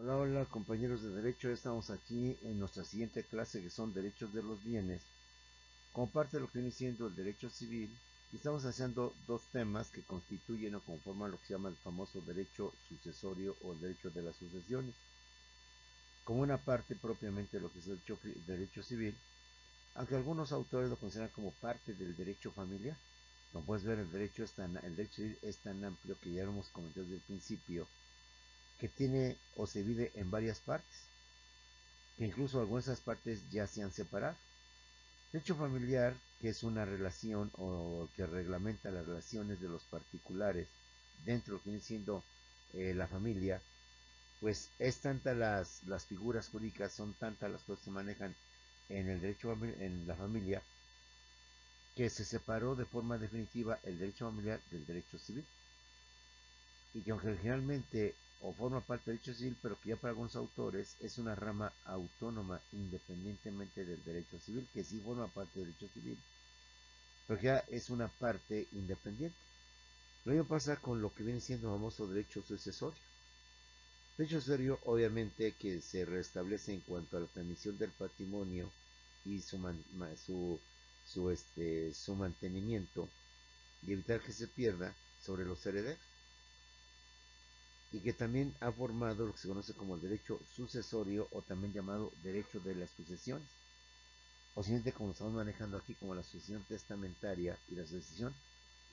Hola, hola compañeros de derecho, estamos aquí en nuestra siguiente clase que son derechos de los bienes, como parte de lo que viene siendo el derecho civil, y estamos haciendo dos temas que constituyen o conforman lo que se llama el famoso derecho sucesorio o el derecho de las sucesiones, como una parte propiamente de lo que es el derecho civil, aunque algunos autores lo consideran como parte del derecho familiar. Como puedes ver, el derecho civil es tan amplio que ya lo hemos comentado desde el principio, que tiene o se divide en varias partes, que incluso algunas de esas partes ya se han separado. Derecho familiar, que es una relación o que reglamenta las relaciones de los particulares dentro de lo que viene siendo la familia, pues es tanta las figuras jurídicas, son tantas las cosas que se manejan en el derecho en la familia, que se separó de forma definitiva el derecho familiar del derecho civil. Y que aunque generalmente o forma parte del derecho civil, pero que ya para algunos autores es una rama autónoma independientemente del derecho civil, que sí forma parte del derecho civil, pero ya es una parte independiente. Lo mismo pasa con lo que viene siendo el famoso derecho sucesorio. Derecho sucesorio, obviamente, que se restablece en cuanto a la transmisión del patrimonio y su mantenimiento y evitar que se pierda sobre los herederos, y que también ha formado lo que se conoce como el derecho sucesorio o también llamado derecho de las sucesiones, o siguiente como lo estamos manejando aquí como la sucesión testamentaria y la sucesión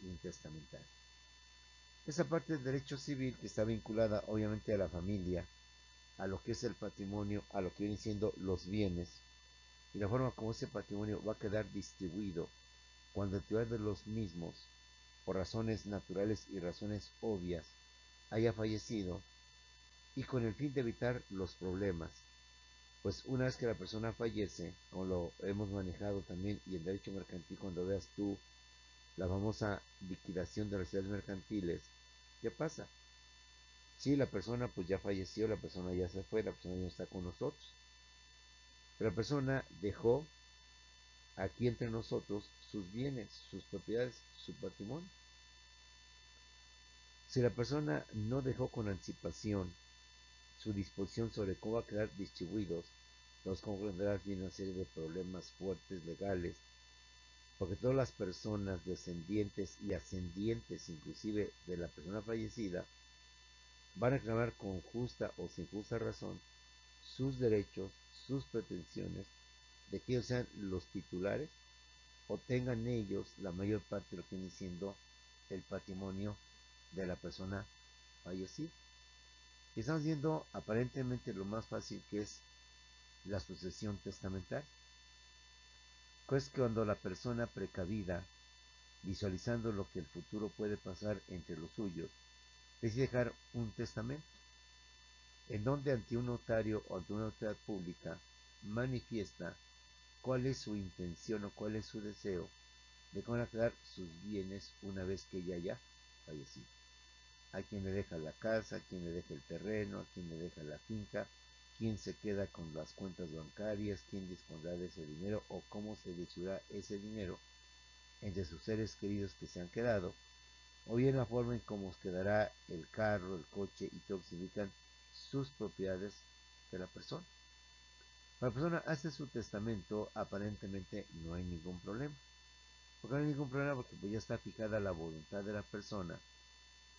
intestamentaria. Esa parte del derecho civil que está vinculada obviamente a la familia, a lo que es el patrimonio, a lo que vienen siendo los bienes, y la forma como ese patrimonio va a quedar distribuido cuando el titular de los mismos, por razones naturales y razones obvias, haya fallecido, y con el fin de evitar los problemas. Pues una vez que la persona fallece, como lo hemos manejado también, y el derecho mercantil, cuando veas tú la famosa liquidación de las sociedades mercantiles, ¿qué pasa? Si la persona pues ya falleció, la persona ya se fue, la persona ya no está con nosotros, pero la persona dejó aquí entre nosotros sus bienes, sus propiedades, su patrimonio. Si la persona no dejó con anticipación su disposición sobre cómo va a quedar distribuidos, nos comprenderás bien una serie de problemas fuertes legales, porque todas las personas descendientes y ascendientes, inclusive de la persona fallecida, van a reclamar con justa o sin justa razón sus derechos, sus pretensiones, de que ellos sean los titulares o tengan ellos la mayor parte de lo que viene siendo el patrimonio de la persona fallecida. Y estamos viendo aparentemente lo más fácil, que es la sucesión testamentaria. Pues cuando la persona precavida, visualizando lo que el futuro puede pasar entre los suyos, decide dejar un testamento, en donde ante un notario o ante una autoridad pública manifiesta cuál es su intención o cuál es su deseo de cómo van a quedar sus bienes una vez que ella haya fallecido. A quién le deja la casa, a quién le deja el terreno, a quién le deja la finca, quién se queda con las cuentas bancarias, quién dispondrá de ese dinero o cómo se distribuirá ese dinero entre sus seres queridos que se han quedado, o bien la forma en cómo quedará el carro, el coche y todo lo que significan sus propiedades de la persona. Cuando la persona hace su testamento, aparentemente no hay ningún problema. ¿Por qué no hay ningún problema? Porque pues ya está fijada la voluntad de la persona,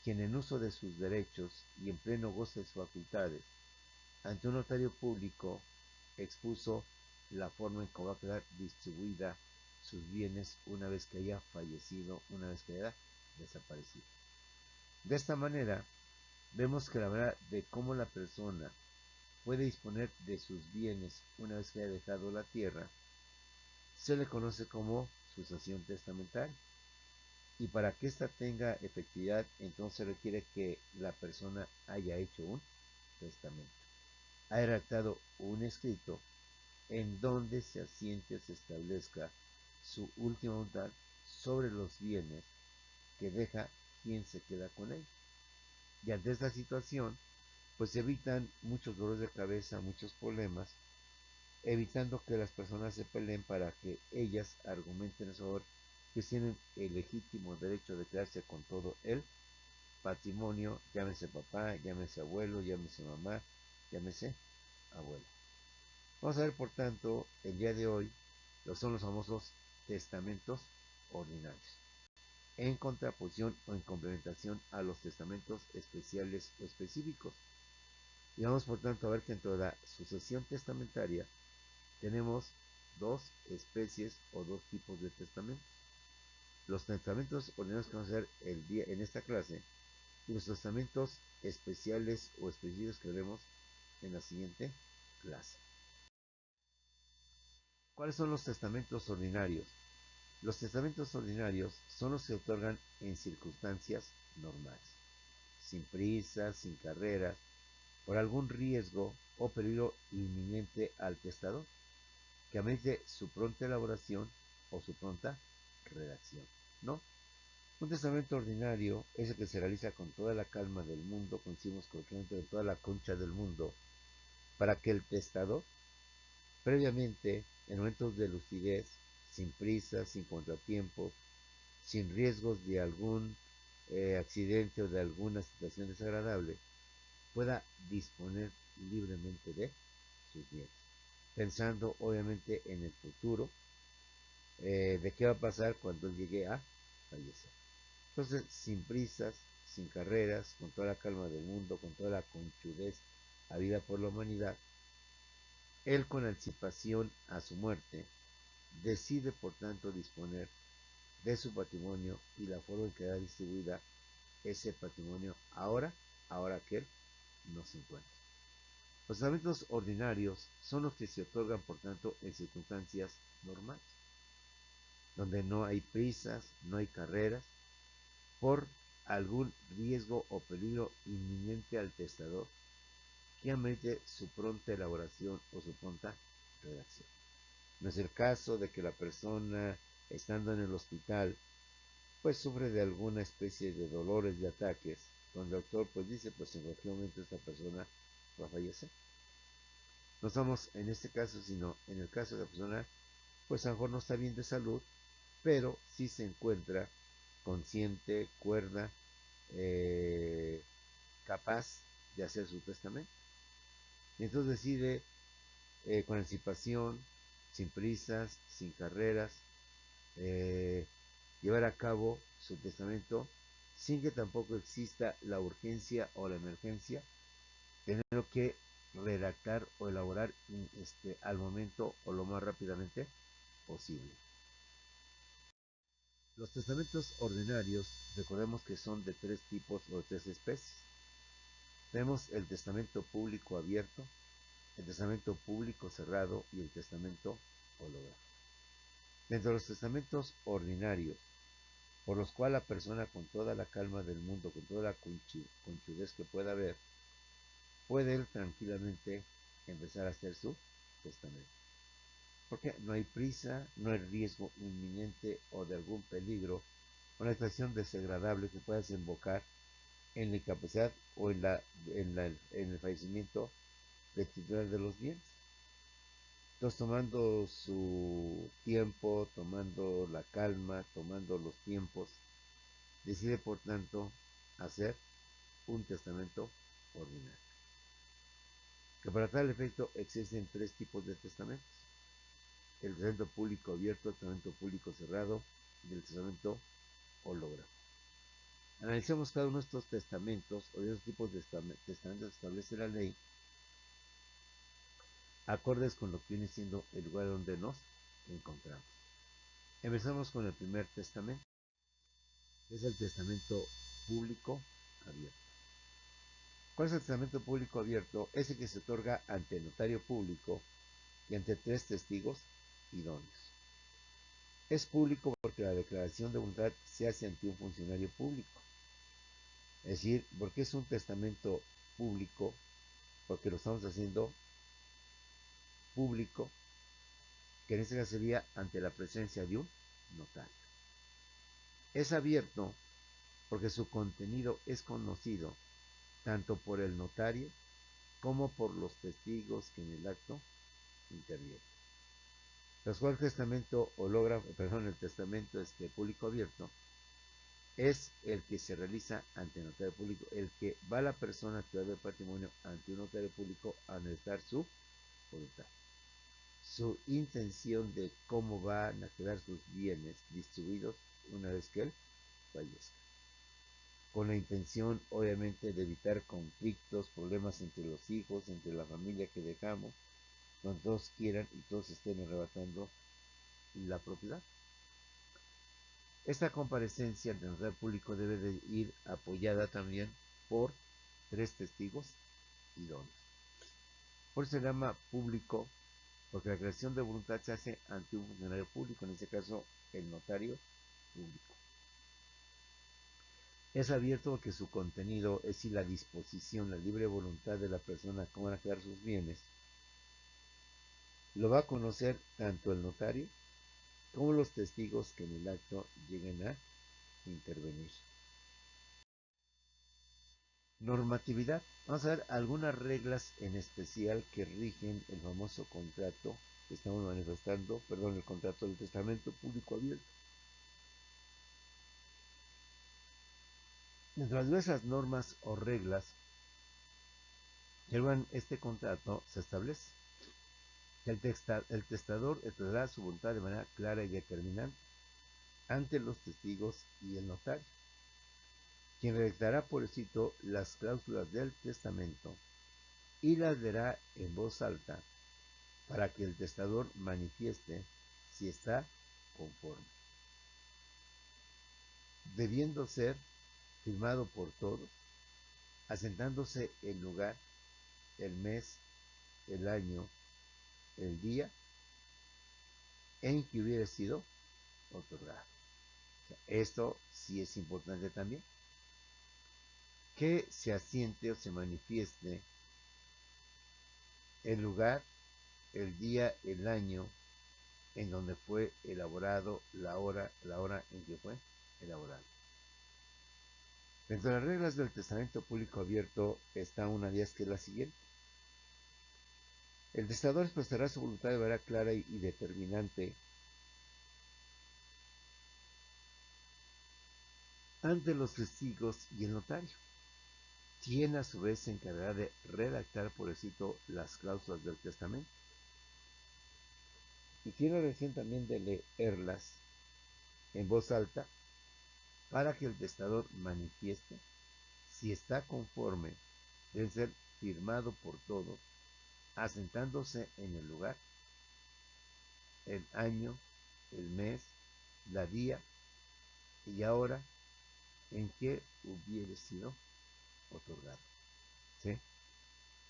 quien en uso de sus derechos y en pleno goce de sus facultades, ante un notario público, expuso la forma en cómo va a quedar distribuida sus bienes una vez que haya fallecido, una vez que haya desaparecido. De esta manera, vemos que la verdad de cómo la persona puede disponer de sus bienes una vez que haya dejado la tierra, se le conoce como sucesión testamentaria. Y para que ésta tenga efectividad, entonces requiere que la persona haya hecho un testamento, haya redactado un escrito en donde se asiente o se establezca su última voluntad sobre los bienes que deja quien se queda con él. Y ante esta situación, pues se evitan muchos dolores de cabeza, muchos problemas, evitando que las personas se peleen para que ellas argumenten a su favor que tienen el legítimo derecho de quedarse con todo el patrimonio, llámese papá, llámese abuelo, llámese mamá, llámese abuelo. Vamos a ver, por tanto, el día de hoy, lo son los famosos testamentos ordinarios, en contraposición o en complementación a los testamentos especiales o específicos. Y vamos, por tanto, a ver que dentro de la sucesión testamentaria tenemos dos especies o dos tipos de testamentos. Los testamentos ordinarios que vamos a ver en esta clase y los testamentos especiales o específicos que veremos en la siguiente clase. ¿Cuáles son los testamentos ordinarios? Los testamentos ordinarios son los que se otorgan en circunstancias normales, sin prisa, sin carreras, por algún riesgo o peligro inminente al testador, que amerite su pronta elaboración o su pronta redacción, ¿no? Un testamento ordinario es el que se realiza con toda la calma del mundo, como decimos coloquialmente, de toda la concha del mundo, para que el testador, previamente, en momentos de lucidez, sin prisa, sin contratiempos, sin riesgos de algún accidente o de alguna situación desagradable, pueda disponer libremente de sus bienes, pensando obviamente en el futuro, de qué va a pasar cuando él llegue a fallecer. Entonces, sin prisas, sin carreras, con toda la calma del mundo, con toda la conchudez habida por la humanidad, él con anticipación a su muerte decide por tanto disponer de su patrimonio y la forma en que da distribuida ese patrimonio ahora que él no se encuentra. Los testamentos ordinarios son los que se otorgan por tanto en circunstancias normales, donde no hay prisas, no hay carreras, por algún riesgo o peligro inminente al testador, que amerite su pronta elaboración o su pronta redacción. No es el caso de que la persona, estando en el hospital, pues sufre de alguna especie de dolores, de ataques, donde el doctor pues dice, pues en cualquier momento esta persona va a fallecer. No estamos en este caso, sino en el caso de la persona, pues a lo mejor no está bien de salud, pero sí se encuentra consciente, cuerda, capaz de hacer su testamento. Y entonces decide con anticipación, sin prisas, sin carreras, eh, llevar a cabo su testamento sin que tampoco exista la urgencia o la emergencia, tenerlo que redactar o elaborar al momento o lo más rápidamente posible. Los testamentos ordinarios, recordemos que son de tres tipos o tres especies. Tenemos el testamento público abierto, el testamento público cerrado y el testamento holográfico. Dentro de los testamentos ordinarios, por los cuales la persona con toda la calma del mundo, con toda la conchudez que pueda haber, puede él tranquilamente empezar a hacer su testamento. Porque no hay prisa, no hay riesgo inminente o de algún peligro, una situación desagradable que pueda desembocar en la incapacidad o en el fallecimiento del titular de los bienes. Entonces, tomando su tiempo, tomando la calma, tomando los tiempos, decide por tanto hacer un testamento ordinario. Que para tal efecto existen tres tipos de testamentos: el testamento público abierto, el testamento público cerrado y el testamento holográfico. Analicemos cada uno de estos testamentos o de esos tipos de testamentos que establece la ley, acordes con lo que viene siendo el lugar donde nos encontramos. Empezamos con el primer testamento, que es el testamento público abierto. ¿Cuál es el testamento público abierto? Ese que se otorga ante el notario público y ante tres testigos idóneos. Es público porque la declaración de voluntad se hace ante un funcionario público. Es decir, porque es un testamento público, porque lo estamos haciendo público, que en este caso sería ante la presencia de un notario. Es abierto porque su contenido es conocido tanto por el notario como por los testigos que en el acto intervienen. El testamento el testamento público abierto es el que se realiza ante el notario público, el que va la persona titular del patrimonio ante un notario público a manifestar su voluntad, su intención de cómo van a quedar sus bienes distribuidos una vez que él fallezca, con la intención obviamente de evitar conflictos, problemas entre los hijos, entre la familia que dejamos, donde todos quieran y todos estén arrebatando la propiedad. Esta comparecencia ante el notario público debe de ir apoyada también por 3 testigos idóneos. Por eso se llama público, porque la creación de voluntad se hace ante un funcionario público, en este caso el notario público. Es abierto porque su contenido es si la disposición, la libre voluntad de la persona cómo van a quedar sus bienes, lo va a conocer tanto el notario como los testigos que en el acto lleguen a intervenir. Normatividad. Vamos a ver algunas reglas en especial que rigen el famoso contrato que estamos manifestando, perdón, el contrato del testamento público abierto. Dentro de las diversas normas o reglas que regulan este contrato se establece que el testador expresará su voluntad de manera clara y determinante ante los testigos y el notario, quien redactará por escrito las cláusulas del testamento y las leerá en voz alta para que el testador manifieste si está conforme, debiendo ser firmado por todos, asentándose el lugar, el mes, el año, el día en que hubiera sido otorgado. O sea, esto sí es importante también, que se asiente o se manifieste el lugar, el día, el año en donde fue elaborado, la hora en que fue elaborado. Dentro de las reglas del testamento público abierto está una de ellas que es la siguiente. El testador expresará su voluntad de manera clara y determinante ante los testigos y el notario, quien a su vez se encargará de redactar por escrito las cláusulas del testamento. Y tiene recién también de leerlas en voz alta para que el testador manifieste si está conforme, debe ser firmado por todos, asentándose en el lugar, el año, el mes, la día y ahora en que hubiere sido otorgado. ¿Sí?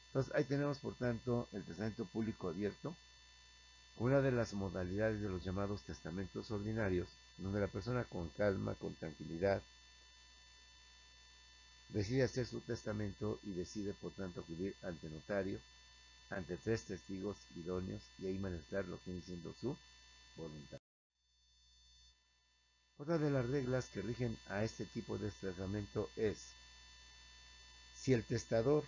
Entonces ahí tenemos por tanto el testamento público abierto, una de las modalidades de los llamados testamentos ordinarios, donde la persona con calma, con tranquilidad, decide hacer su testamento y decide por tanto acudir ante notario, ante 3 testigos idóneos y ahí manifestar lo que viene siendo su voluntad. Otra de las reglas que rigen a este tipo de testamento es, si el testador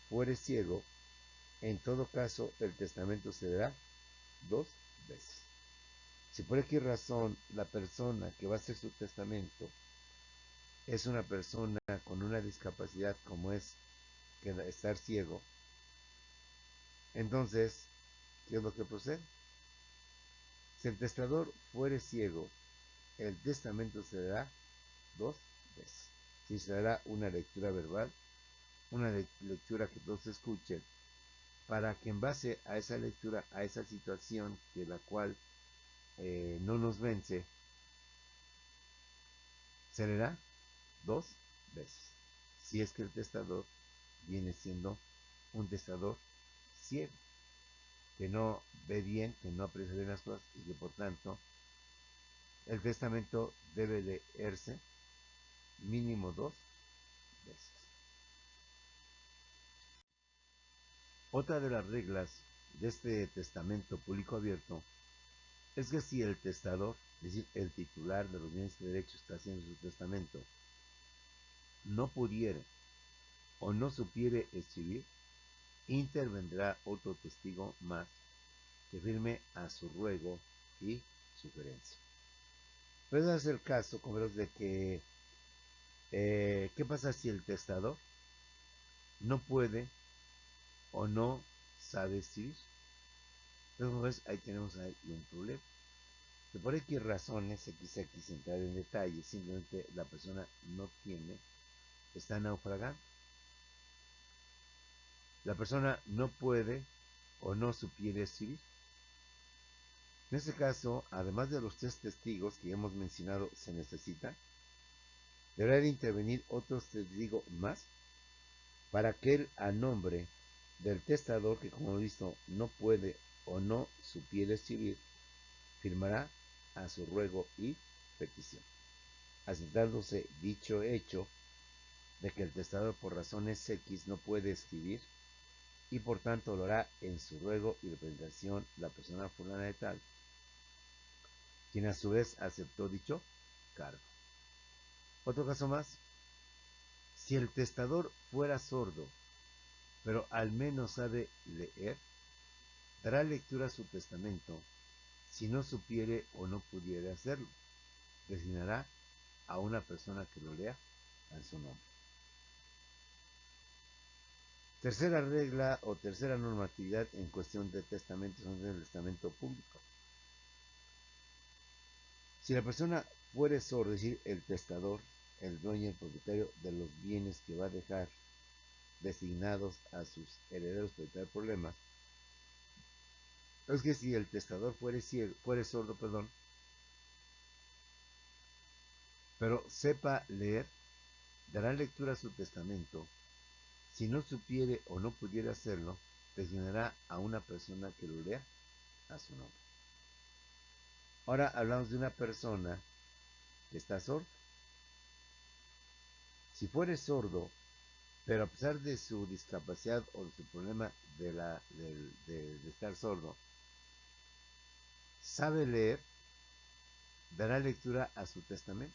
fuere ciego, en todo caso el testamento se dará 2 veces. Si por X razón la persona que va a hacer su testamento es una persona con una discapacidad como es estar ciego, entonces, ¿qué es lo que procede? Si el testador fuere ciego, el testamento se dará 2 veces. Si se dará una lectura verbal, una lectura que todos escuchen, para que en base a esa lectura, a esa situación que la cual no nos vence, se leerá 2 veces. Si es que el testador viene siendo un testador ciego, que no ve bien, que no aprecia bien las cosas y que por tanto el testamento debe leerse mínimo 2 veces. Otra de las reglas de este testamento público abierto es que si el testador, es decir, el titular de los bienes y derechos está haciendo su testamento, no pudiere o no supiere escribir, intervendrá otro testigo más que firme a su ruego y sugerencia. Puede darse el caso, como de que ¿Qué pasa si el testador no puede o no sabe escribir? Entonces, ahí tenemos ahí un problema. Que por X razones, se quise aquí entrar en detalle, simplemente la persona no tiene, está naufragando. La persona no puede o no supiere escribir. En este caso, además de los 3 testigos que ya hemos mencionado se necesitan, deberá de intervenir otros testigos más para que él, a nombre del testador, que como hemos visto no puede o no supiere escribir, firmará a su ruego y petición, aceptándose dicho hecho de que el testador por razones X no puede escribir y por tanto lo hará en su ruego y representación la persona fulana de tal, quien a su vez aceptó dicho cargo. Otro caso más, si el testador fuera sordo, pero al menos sabe leer, dará lectura a su testamento. Si no supiere o no pudiere hacerlo, designará a una persona que lo lea en su nombre. Tercera regla o tercera normatividad en cuestión de testamentos son del testamento público. Si la persona fuere sorda, es decir, el testador, el dueño, el propietario de los bienes que va a dejar designados a sus herederos para evitar problemas, es que si el testador fuere sordo, pero sepa leer, dará lectura a su testamento. Si no supiere o no pudiera hacerlo, designará a una persona que lo lea a su nombre. Ahora hablamos de una persona que está sorda. Si fuere sordo, pero a pesar de su discapacidad o de su problema de estar sordo, sabe leer, dará lectura a su testamento.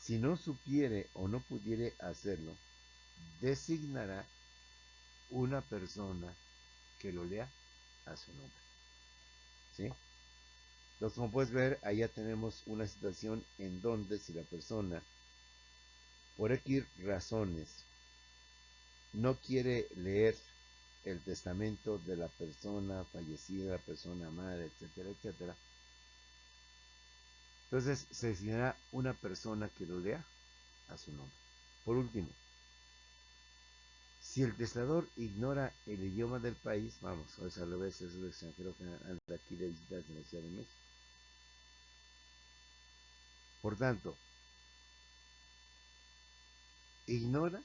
Si no supiere o no pudiere hacerlo, designará una persona que lo lea a su nombre. ¿Sí? Entonces, como puedes ver, allá tenemos una situación en donde si la persona, por X razones, no quiere leer el testamento de la persona fallecida, la persona amada, etcétera, etcétera, entonces se designará una persona que lo lea a su nombre. Por último, si el testador ignora el idioma del país, vamos, o es al revés, es el extranjero que anda aquí de visitas en la Ciudad de México. Por tanto, ignora,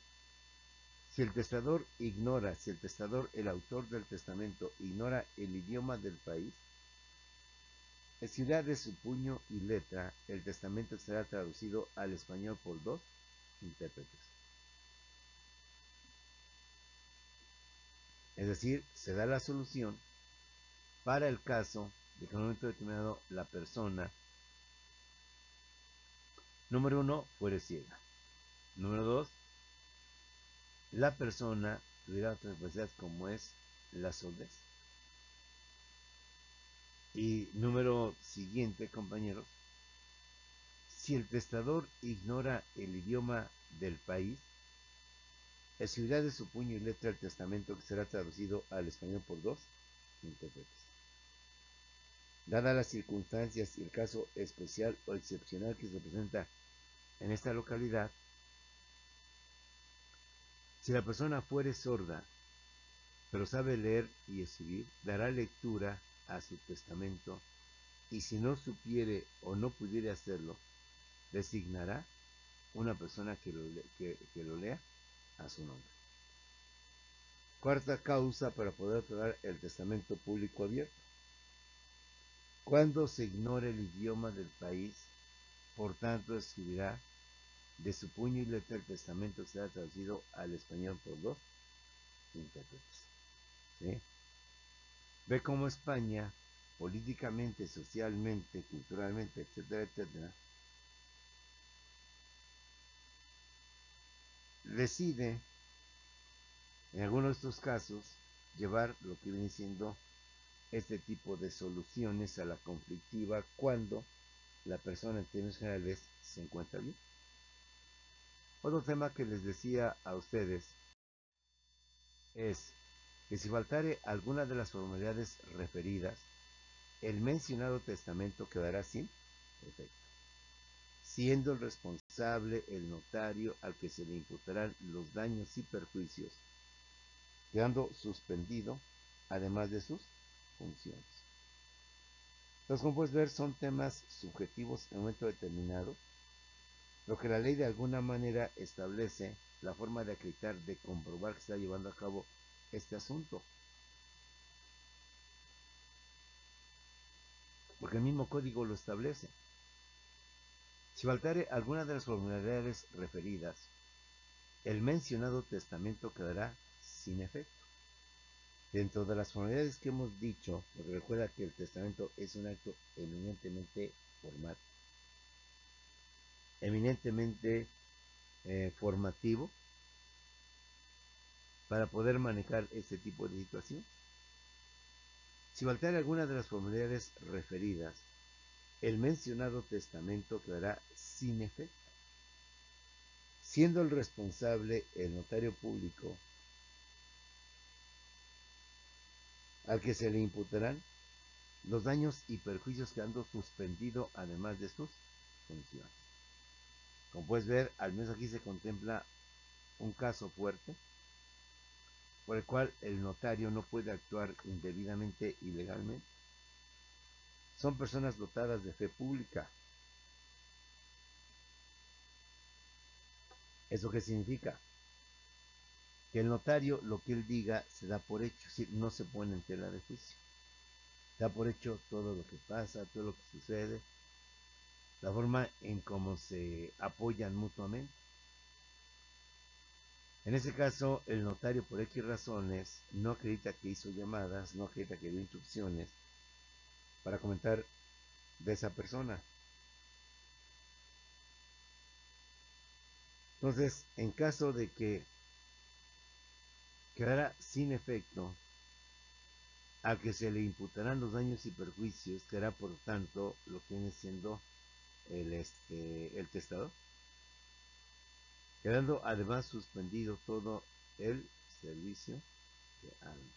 si el testador ignora, si el testador, el autor del testamento, ignora el idioma del país, escribirá de su puño y letra, el testamento será traducido al español por 2 intérpretes. Es decir, se da la solución para el caso de que en un momento determinado la persona, número 1, fuere ciega. Número 2, la persona tuviera otra capacidad como es la sordez. Y número siguiente, compañeros, si el testador ignora el idioma del país, escribirá de su puño y letra el testamento que será traducido al español por 2 intérpretes. Dadas las circunstancias y el caso especial o excepcional que se presenta en esta localidad, si la persona fuere sorda, pero sabe leer y escribir, dará lectura a su testamento, y si no supiere o no pudiere hacerlo, designará una persona que lo lea a su nombre. Cuarta causa para poder otorgar el testamento público abierto. Cuando se ignore el idioma del país, por tanto escribirá de su puño y letra el testamento que será traducido al español por 2 intérpretes. ¿Sí? Ve cómo España, políticamente, socialmente, culturalmente, etcétera, etcétera, decide, en algunos de estos casos, llevar lo que viene siendo este tipo de soluciones a la conflictiva cuando la persona en términos generales se encuentra bien. Otro tema que les decía a ustedes es que si faltare alguna de las formalidades referidas, el mencionado testamento quedará sin efecto, siendo el responsable el notario al que se le imputarán los daños y perjuicios, quedando suspendido, además de sus funciones. Entonces, como puedes ver, son temas subjetivos en un momento determinado, lo que la ley de alguna manera establece la forma de acreditar, de comprobar que se está llevando a cabo este asunto. Porque el mismo código lo establece. Si faltare alguna de las formalidades referidas, el mencionado testamento quedará sin efecto. Dentro de las formalidades que hemos dicho, porque recuerda que el testamento es un acto eminentemente formal, eminentemente formativo, para poder manejar este tipo de situación. Si faltare alguna de las formalidades referidas, el mencionado testamento quedará sin efecto, siendo el responsable el notario público al que se le imputarán los daños y perjuicios quedando suspendido además de sus funciones. Como puedes ver, al menos aquí se contempla un caso fuerte por el cual el notario no puede actuar indebidamente, ilegalmente. Son personas dotadas de fe pública. ¿Eso qué significa? Que el notario, lo que él diga, se da por hecho, es decir, no se pone en tela de juicio. Da por hecho todo lo que pasa, todo lo que sucede, la forma en cómo se apoyan mutuamente. En ese caso, el notario, por X razones, no acredita que hizo llamadas, no acredita que dio instrucciones para comentar de esa persona. Entonces, en caso de que quedara sin efecto, al que se le imputarán los daños y perjuicios, quedará por tanto lo que viene siendo el testador, quedando además suspendido todo el servicio de armas.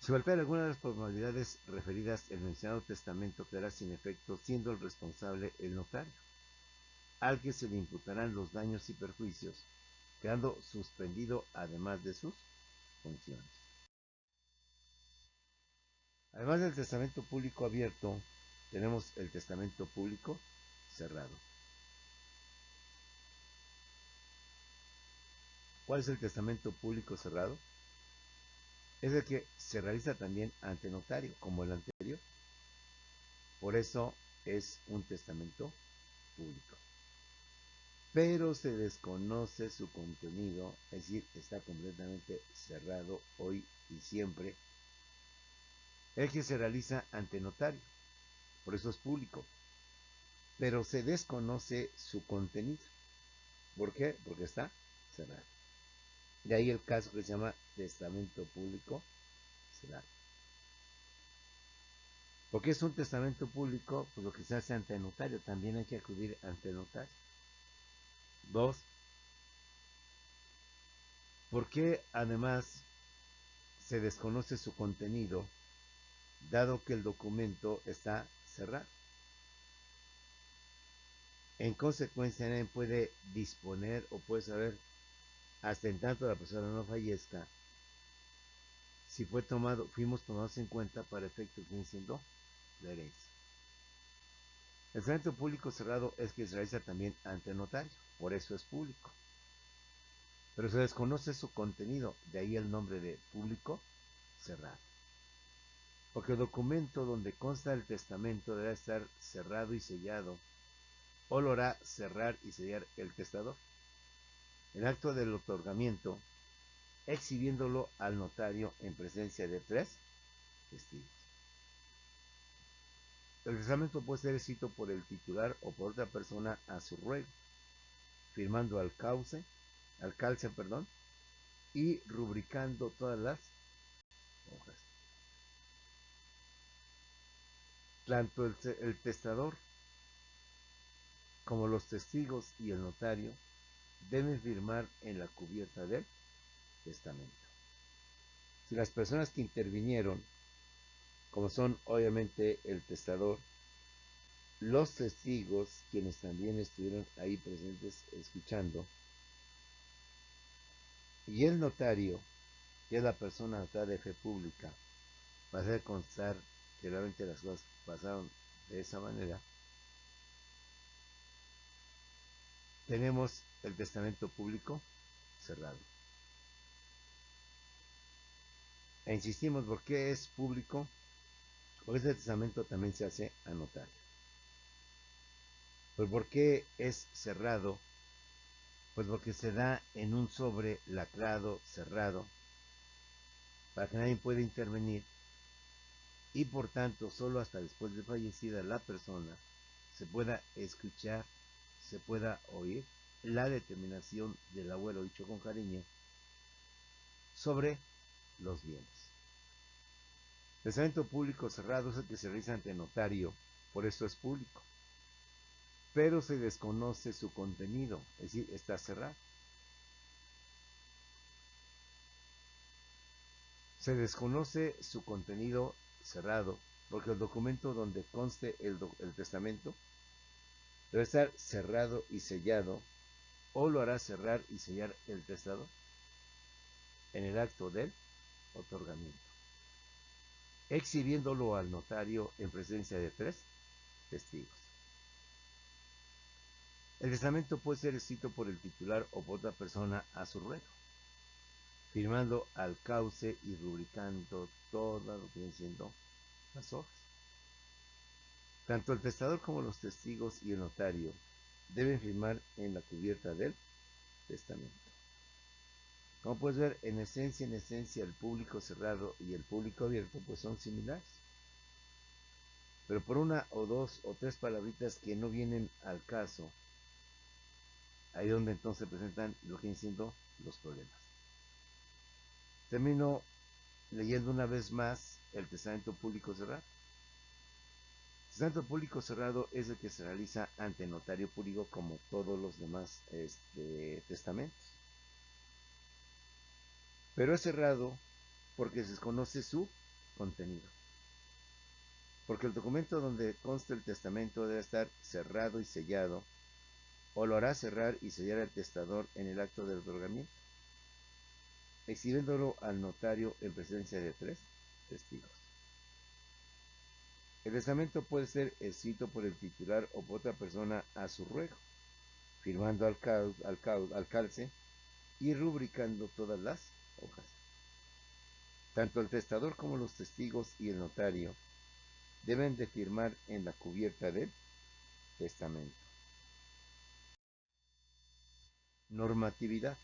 Si faltara alguna de las formalidades referidas, el mencionado testamento quedará sin efecto, siendo el responsable el notario, al que se le imputarán los daños y perjuicios, quedando suspendido además de sus funciones. Además del testamento público abierto, tenemos el testamento público cerrado. ¿Cuál es el testamento público cerrado? Es el que se realiza también ante notario, como el anterior. Por eso es un testamento público. Pero se desconoce su contenido, es decir, está completamente cerrado hoy y siempre. El que se realiza ante notario, por eso es público. Pero se desconoce su contenido. ¿Por qué? Porque está cerrado. De ahí el caso que se llama testamento público cerrado. Porque es un testamento público, pues lo que se hace ante notario, también hay que acudir ante notario. Dos, porque además se desconoce su contenido, dado que el documento está cerrado. En consecuencia, nadie puede disponer o puede saber, hasta en tanto la persona no fallezca, si fuimos tomados en cuenta para efectos que vienen siendo de herencia. El testamento público cerrado es que se realiza también ante notario, por eso es público. Pero se desconoce su contenido, de ahí el nombre de público cerrado. Porque el documento donde consta el testamento debe estar cerrado y sellado, o lo hará cerrar y sellar el testador. El acto del otorgamiento, exhibiéndolo al notario en presencia de 3 testigos. El testamento puede ser escrito por el titular o por otra persona a su ruego, firmando al calce, y rubricando todas las hojas. Tanto el testador como los testigos y el notario deben firmar en la cubierta del testamento. Si las personas que intervinieron, como son obviamente el testador, los testigos, quienes también estuvieron ahí presentes escuchando, y el notario, que es la persona notada de fe pública, va a hacer constar que realmente las cosas pasaron de esa manera, tenemos el testamento público cerrado. E insistimos, ¿por qué es público? Porque este testamento también se hace a notario. Pero ¿por qué es cerrado? Pues porque se da en un sobre lacrado, cerrado, para que nadie pueda intervenir y por tanto solo hasta después de fallecida la persona se pueda escuchar, se pueda oír la determinación del abuelo dicho con cariño sobre los bienes. El testamento público cerrado es el que se realiza ante notario, por eso es público, pero se desconoce su contenido, es decir, está cerrado. Se desconoce su contenido cerrado, porque el documento donde conste el testamento debe estar cerrado y sellado, o lo hará cerrar y sellar el testador en el acto del otorgamiento, exhibiéndolo al notario en presencia de 3 testigos. El testamento puede ser escrito por el titular o por otra persona a su ruego, firmando al cauce y rubricando todo lo que vienen siendo las hojas. Tanto el testador como los testigos y el notario deben firmar en la cubierta del testamento. Como puedes ver, en esencia, el público cerrado y el público abierto pues son similares. Pero por una o dos o tres palabritas que no vienen al caso, ahí donde entonces se presentan lo que vienen siendo los problemas. Termino leyendo una vez más el testamento público cerrado. El testamento público cerrado es el que se realiza ante notario público como todos los demás testamentos. Pero es cerrado porque se desconoce su contenido. Porque el documento donde consta el testamento debe estar cerrado y sellado, o lo hará cerrar y sellar al testador en el acto del otorgamiento, exhibiéndolo al notario en presencia de 3 testigos. El testamento puede ser escrito por el titular o por otra persona a su ruego, firmando al calce y rubricando todas las hojas. Tanto el testador como los testigos y el notario deben de firmar en la cubierta del testamento. Normatividad.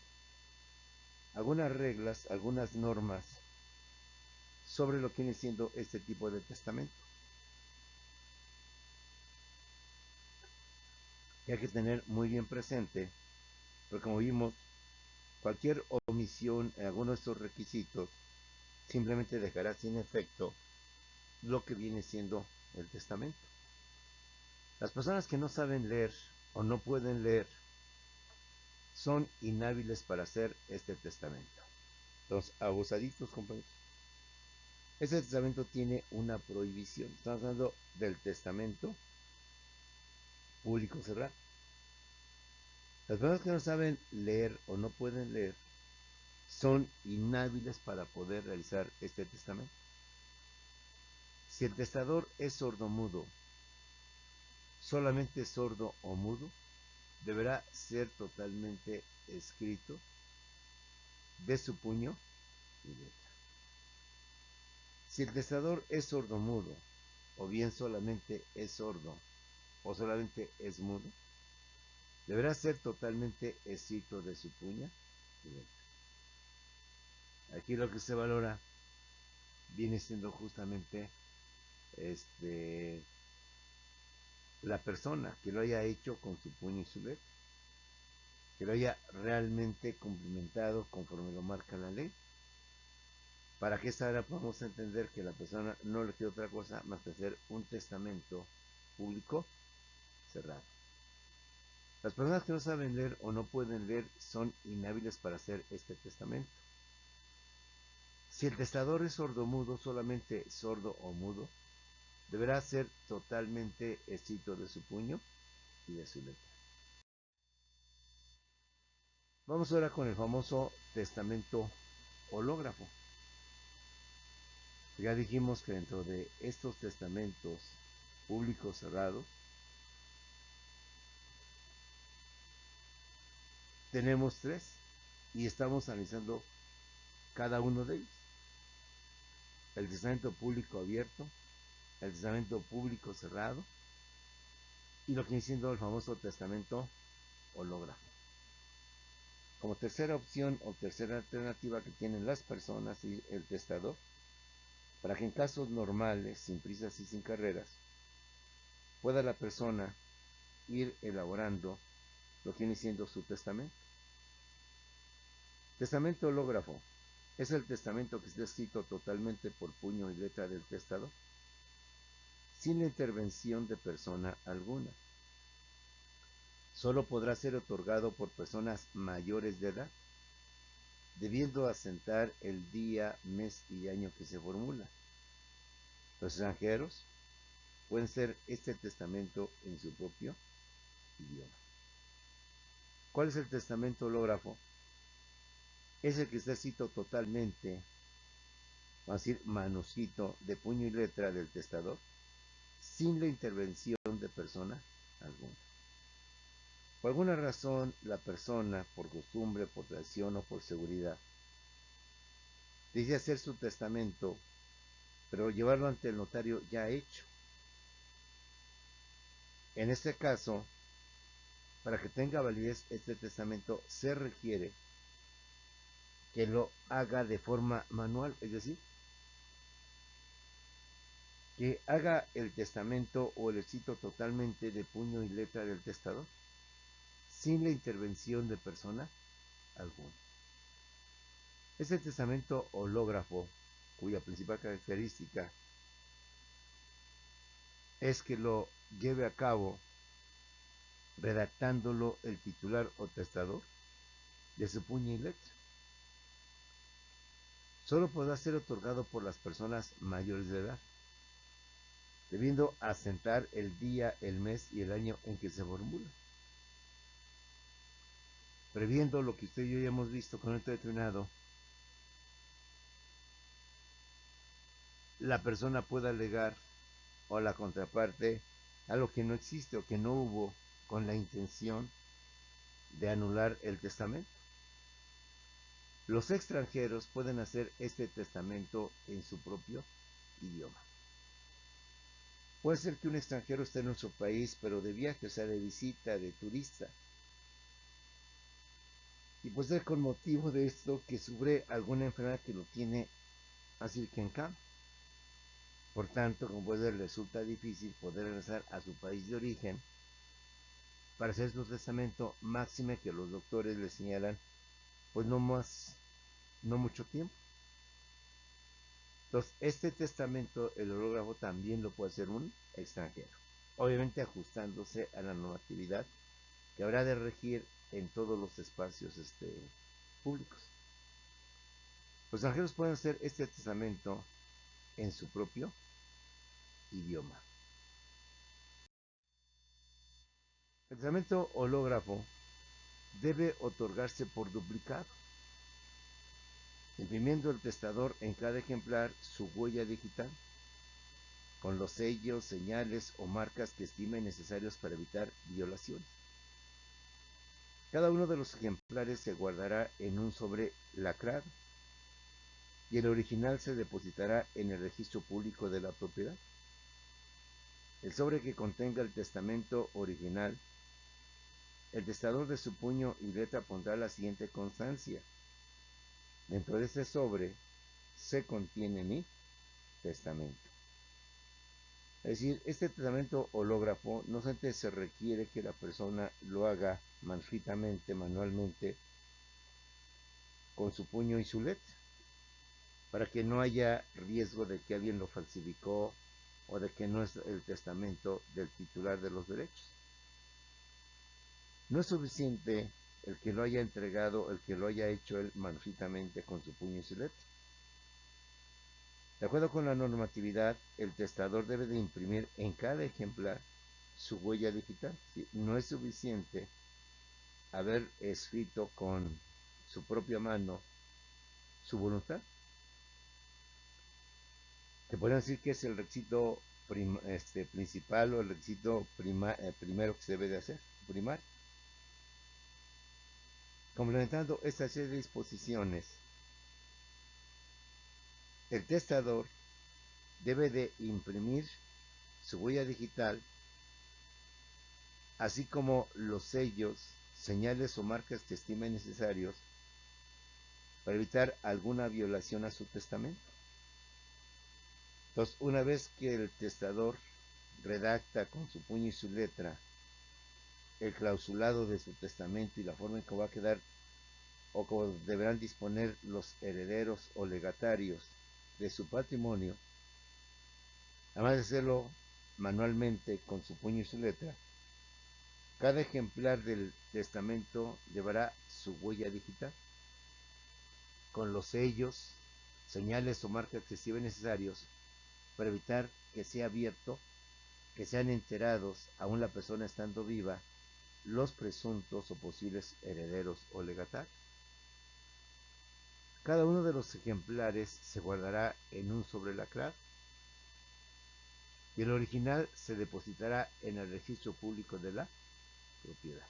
Algunas reglas, algunas normas sobre lo que viene siendo este tipo de testamento. Y hay que tener muy bien presente, porque como vimos, cualquier omisión en alguno de estos requisitos simplemente dejará sin efecto lo que viene siendo el testamento. Las personas que no saben leer o no pueden leer son inhábiles para hacer este testamento. Los abusaditos, compañeros. Este testamento tiene una prohibición. Estamos hablando del testamento público cerrado. Las personas que no saben leer o no pueden leer son inhábiles para poder realizar este testamento. Si el testador es sordomudo, solamente sordo o mudo, deberá ser totalmente escrito de su puño y letra. Si el testador es sordomudo, o bien solamente es sordo, o solamente es mudo, deberá ser totalmente escrito de su puño y letra. Aquí lo que se valora viene siendo justamente la persona que lo haya hecho con su puño y su letra, que lo haya realmente cumplimentado conforme lo marca la ley, para que esta hora podamos entender que la persona no le queda otra cosa más que hacer un testamento público cerrado. Las personas que no saben leer o no pueden leer son inhábiles para hacer este testamento. Si el testador es sordomudo, solamente sordo o mudo, deberá ser totalmente escrito de su puño y de su letra. Vamos ahora con el famoso testamento hológrafo. Ya dijimos que dentro de estos testamentos públicos cerrados tenemos tres y estamos analizando cada uno de ellos. El testamento público abierto, el testamento público cerrado y lo que viene siendo el famoso testamento hológrafo. Como tercera opción o tercera alternativa que tienen las personas y el testador, para que en casos normales, sin prisas y sin carreras, pueda la persona ir elaborando lo que viene siendo su testamento. Testamento hológrafo es el testamento que está escrito totalmente por puño y letra del testador, sin la intervención de persona alguna. Solo podrá ser otorgado por personas mayores de edad, debiendo asentar el día, mes y año que se formula. Los extranjeros pueden hacer este testamento en su propio idioma. ¿Cuál es el testamento hológrafo? Es el que está escrito totalmente, vamos a decir, manuscrito de puño y letra del testador, sin la intervención de persona alguna. Por alguna razón, la persona, por costumbre, por tradición o por seguridad, decide hacer su testamento, pero llevarlo ante el notario ya hecho. En este caso, para que tenga validez este testamento, se requiere que lo haga de forma manual, es decir, que haga el testamento o el escrito totalmente de puño y letra del testador, sin la intervención de persona alguna. Este testamento hológrafo, cuya principal característica es que lo lleve a cabo redactándolo el titular o testador de su puño y letra. Solo podrá ser otorgado por las personas mayores de edad, debiendo asentar el día, el mes y el año en que se formula. Previendo lo que usted y yo ya hemos visto con el determinado, la persona pueda alegar o la contraparte algo que no existe o que no hubo con la intención de anular el testamento. Los extranjeros pueden hacer este testamento en su propio idioma. Puede ser que un extranjero esté en nuestro país, pero de viaje, o sea, de visita, de turista. Y puede ser con motivo de esto que sufre alguna enfermedad que lo tiene así que en cama. Por tanto, como puede ser, resulta difícil poder regresar a su país de origen para hacer su testamento, máxime que los doctores le señalan, pues no mucho tiempo. Entonces, este testamento, el hológrafo, también lo puede hacer un extranjero, obviamente ajustándose a la normatividad que habrá de regir en todos los espacios públicos. Los extranjeros pueden hacer este testamento en su propio idioma. El testamento hológrafo debe otorgarse por duplicado, imprimiendo el testador en cada ejemplar su huella digital, con los sellos, señales o marcas que estime necesarios para evitar violaciones. Cada uno de los ejemplares se guardará en un sobre lacrado y el original se depositará en el registro público de la propiedad. El sobre que contenga el testamento original, el testador de su puño y letra pondrá la siguiente constancia: dentro de este sobre se contiene mi testamento. Es decir, este testamento hológrafo no solamente se requiere que la persona lo haga manuscritamente, manualmente, con su puño y su letra, para que no haya riesgo de que alguien lo falsificó o de que no es el testamento del titular de los derechos. No es suficiente el que lo haya entregado, el que lo haya hecho él manuscritamente con su puño y su letra. De acuerdo con la normatividad, el testador debe de imprimir en cada ejemplar su huella digital. ¿Sí? No es suficiente haber escrito con su propia mano su voluntad, que podrían decir que es el requisito principal o el requisito primero que se debe de hacer, primario. Complementando esta serie de disposiciones, el testador debe de imprimir su huella digital, así como los sellos, señales o marcas que estime necesarios para evitar alguna violación a su testamento. Entonces, una vez que el testador redacta con su puño y su letra el clausulado de su testamento y la forma en que va a quedar o como deberán disponer los herederos o legatarios de su patrimonio, además de hacerlo manualmente con su puño y su letra, cada ejemplar del testamento llevará su huella digital con los sellos, señales o marcas que estimen necesarios para evitar que sea abierto, que sean enterados, aún la persona estando viva, los presuntos o posibles herederos o legatarios. Cada uno de los ejemplares se guardará en un sobre lacrado y el original se depositará en el registro público de la propiedad.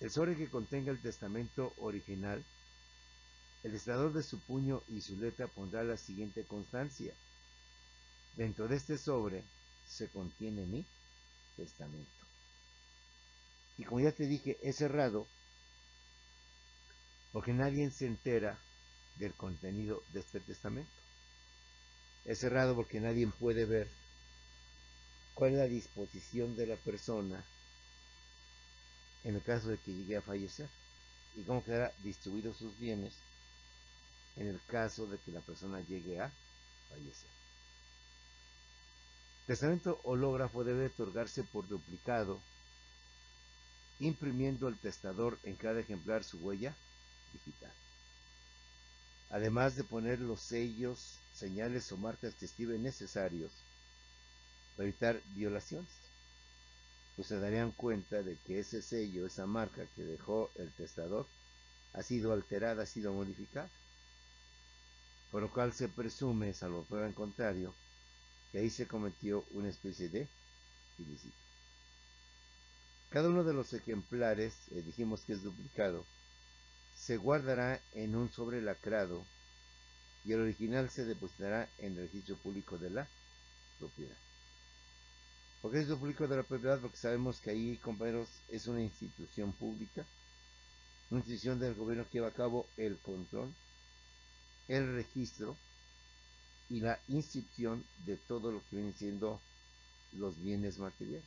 El sobre que contenga el testamento original, el testador de su puño y su letra pondrá la siguiente constancia: dentro de este sobre se contiene mi testamento. Y como ya te dije, es cerrado porque nadie se entera del contenido de este testamento. Es cerrado porque nadie puede ver cuál es la disposición de la persona en el caso de que llegue a fallecer y cómo quedará distribuidos sus bienes en el caso de que la persona llegue a fallecer. El testamento hológrafo debe otorgarse por duplicado, imprimiendo el testador en cada ejemplar su huella digital, además de poner los sellos, señales o marcas que estimen necesarios para evitar violaciones, pues se darían cuenta de que ese sello, esa marca que dejó el testador, ha sido alterada, ha sido modificada, por lo cual se presume, salvo prueba en contrario, que ahí se cometió una especie de ilícito. Cada uno de los ejemplares, dijimos que es duplicado, se guardará en un sobre lacrado y el original se depositará en el registro público de la propiedad. ¿Por qué es registro público de la propiedad? Porque sabemos que ahí, compañeros, es una institución pública, una institución del gobierno que lleva a cabo el control, el registro y la inscripción de todo lo que vienen siendo los bienes materiales,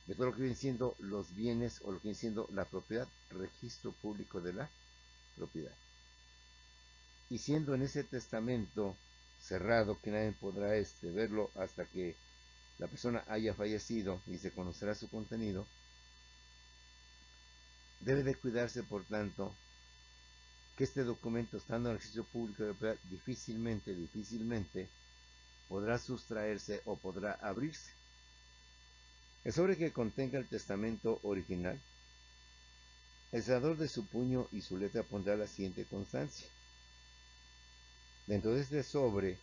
de todo lo que vienen siendo los bienes o lo que viene siendo la propiedad, registro público de la propiedad. Y siendo en ese testamento cerrado que nadie podrá verlo hasta que la persona haya fallecido y se conocerá su contenido, debe de cuidarse, por tanto, que este documento, estando en el registro público de la propiedad, difícilmente podrá sustraerse o podrá abrirse. El sobre que contenga el testamento original, el sellador de su puño y su letra pondrá la siguiente constancia: dentro de este sobre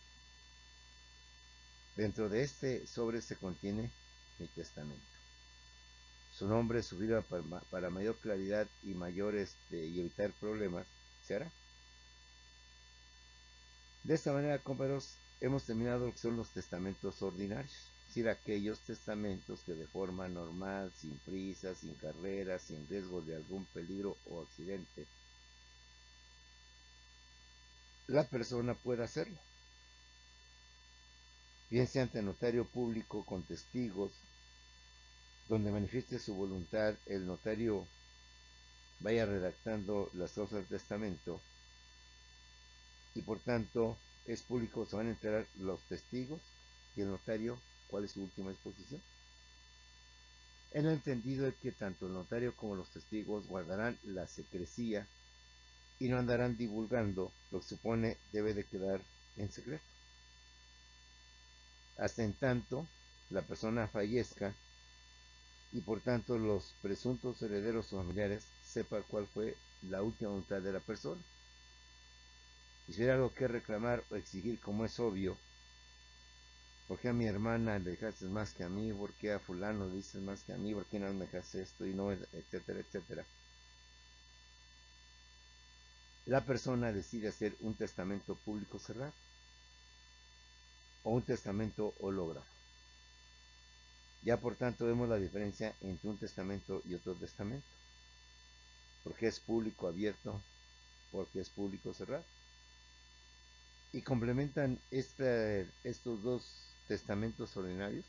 se contiene mi testamento. Su nombre, su vida, para mayor claridad y y evitar problemas, se hará. De esta manera, compañeros, hemos terminado lo que son los testamentos ordinarios, es decir, aquellos testamentos que de forma normal, sin prisa, sin carrera, sin riesgo de algún peligro o accidente, la persona pueda hacerlo, bien sea ante notario público con testigos, donde manifieste su voluntad, el notario vaya redactando las cosas del testamento y por tanto es público, se van a enterar los testigos y el notario cuál es su última disposición. en el entendido de que tanto el notario como los testigos guardarán la secrecía y no andarán divulgando lo que supone debe de quedar en secreto, hasta en tanto la persona fallezca y por tanto los presuntos herederos o familiares sepan cuál fue la última voluntad de la persona. Y si hubiera algo que reclamar o exigir, como es obvio, ¿por qué a mi hermana le dejaste más que a mí? ¿Por qué a fulano le dices más que a mí? ¿Por qué no me dejaste esto? Y no, etcétera, etcétera. La persona decide hacer un testamento público cerrado o un testamento hológrafo. Ya por tanto vemos la diferencia entre un testamento y otro testamento. Porque es público abierto, porque es público cerrado. Y complementan estos dos testamentos ordinarios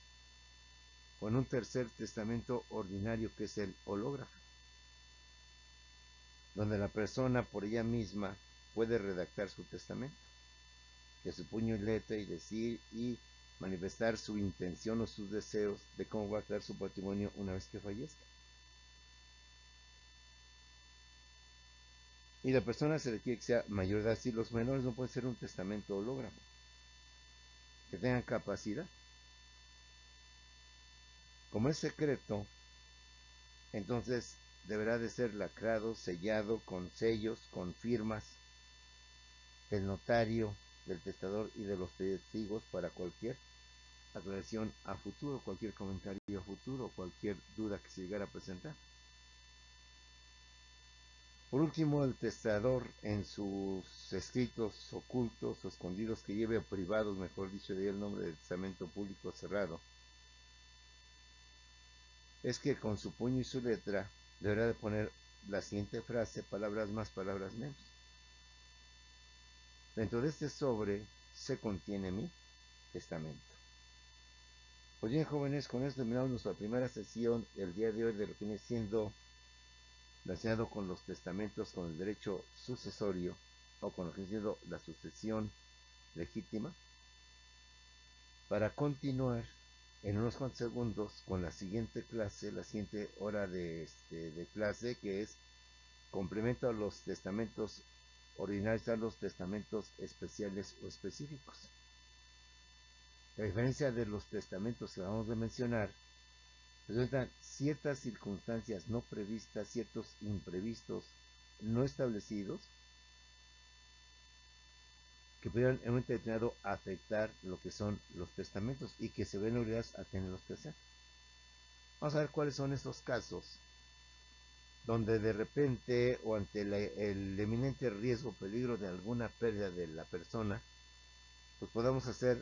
con un tercer testamento ordinario que es el hológrafo, donde la persona por ella misma puede redactar su testamento, que su puño y letra y decir y manifestar su intención o sus deseos de cómo va a quedar su patrimonio una vez que fallezca. Y la persona se requiere que sea mayor de edad. Si los menores no pueden ser un testamento hológrafo, que tengan capacidad. Como es secreto, entonces deberá de ser lacrado, sellado, con sellos, con firmas del notario, del testador y de los testigos para cualquier aclaración a futuro, cualquier comentario a futuro, cualquier duda que se llegara a presentar. Por último, el testador en sus escritos ocultos o escondidos que lleve, o privados, mejor dicho, de el nombre del testamento público cerrado, es que con su puño y su letra deberá de poner la siguiente frase: palabras más, palabras menos. Dentro de este sobre se contiene mi testamento. Pues bien, jóvenes, con esto terminamos nuestra primera sesión el día de hoy de lo que viene siendo relacionado con los testamentos, con el derecho sucesorio o con lo que viene siendo la sucesión legítima, para continuar en unos cuantos segundos con la siguiente clase, la siguiente hora de clase, que es complemento a los testamentos ordinarios a los testamentos especiales o específicos. A diferencia de los testamentos que vamos a mencionar, presentan ciertas circunstancias no previstas, ciertos imprevistos no establecidos que pudieran en un momento determinado afectar lo que son los testamentos y que se ven obligados a tenerlos que hacer. Vamos a ver cuáles son esos casos donde de repente o ante el eminente riesgo o peligro de alguna pérdida de la persona, pues podamos hacer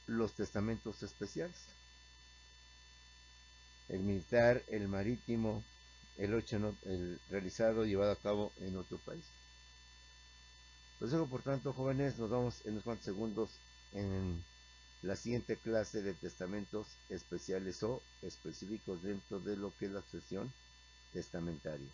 los testamentos especiales. El militar, el marítimo, el realizado, llevado a cabo en otro país. Pues luego, por tanto, jóvenes, nos vamos en unos cuantos segundos en la siguiente clase de testamentos especiales o específicos dentro de lo que es la sucesión testamentaria.